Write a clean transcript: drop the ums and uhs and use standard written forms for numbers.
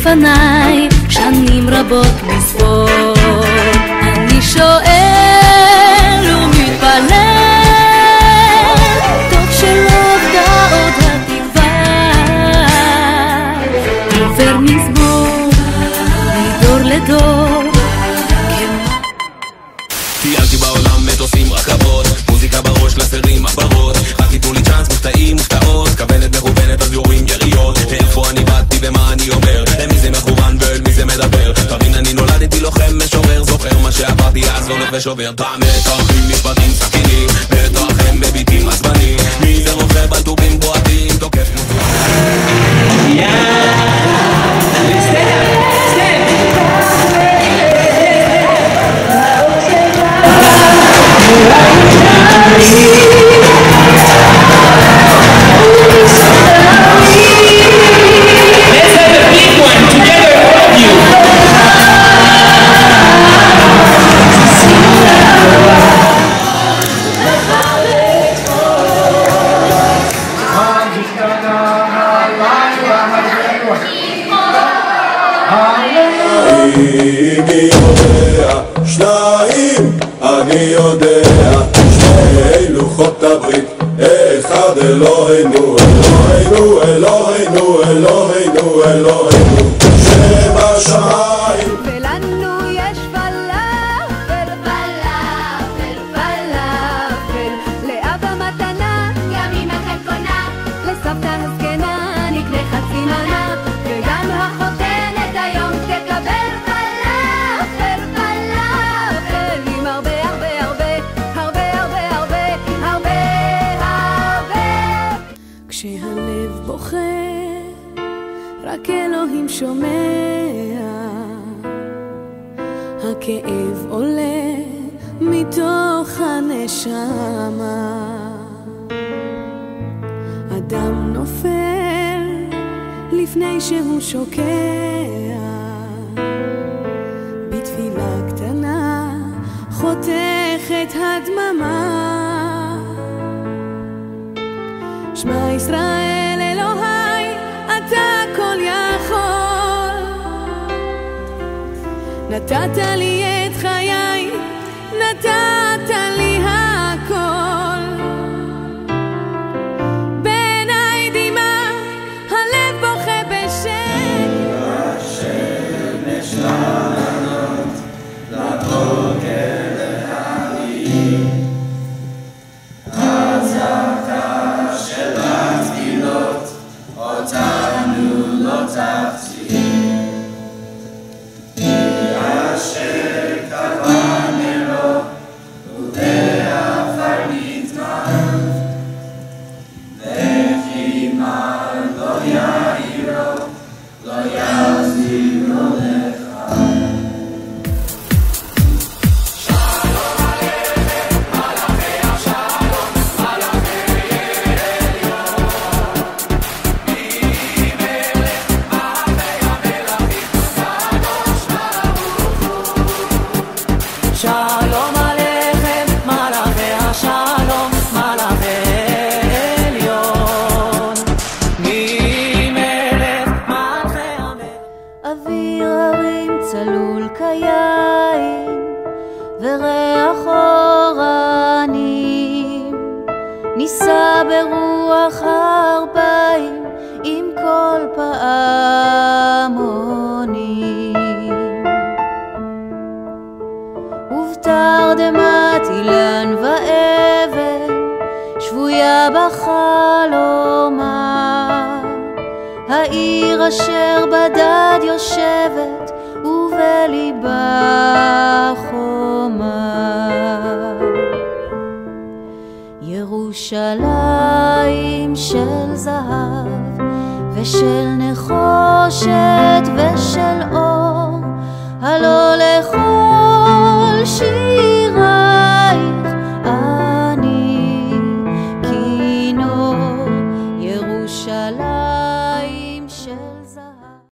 לפניי שנים רבות מספור. אני שואל ומתפלל, טוב שלא עבדה עוד התקווה. עובר מזמור מדור לדור. טיילתי בעולם, מטוסים, רכבות, מוזיקה בראש, לסרים, מחברות. רק יתנו לי צ'אנס, מופתעים, מופתעות, כוונת מכוונת אז יורים יריות. איפה אני באתי ומה אני אומר, למי זה מכוון ואל מי זה מדבר. תבין, אני נולדתי לוחם משורר, זוכר מה שעברתי אז הולך ושובר. מתחים, משפטים, סכינים, בטח הם מביטים עצבנים. מי זה רוכב על טובים בועטים, תוקף מוצאים. אני יודע שני לוחות הברית, אחד אלוהינו, אלוהינו, אלוהינו, אלוהינו, אלוהינו שבשמיים. ולנו יש פלאפל, פלאפל, פלאפל, לאבא מתנה, גם אמא כאן קונה, לסבתא הזקנה נקנה חצי מנה, וגם החותנת היום תקבל פלאפל, פלאפל, עם הרבה הרבה הרבה הרבה הרבה הרבה הרבה הרבה. כשהלב בוכה רק אלוהים שומע, הכאב עולה מתוך הנשמה. אדם נופל לפני שהוא שוקע, בתפילה קטנה חותכת הדממה. שמע ישראל אלוהי אתה כל יכול, נתת לי את חיי, נתת לי הכל. בעיניי דמעה, הלב בוכה בשקט. השמש לעלות, לבוקר להאיר, הזעקה של התפילות אותנו לא תפתיע. אשר קבע נרו ובעפר נטמן, וחימה לא יאירו, לא יחזירו לך. שלום עליכם מלאכי השלום, מלאכי עליון, ממלך מלכי המלך. אוויר הרים צלול כיין וריח אורנים, ניסה ברוח הרפיים עם כל פעמונים, ובתרדמת אילן ואבן שבויה בחלומה, העיר אשר בדד יושבת ובליבה חומה. ירושלים של זהב ושל נחושת ושל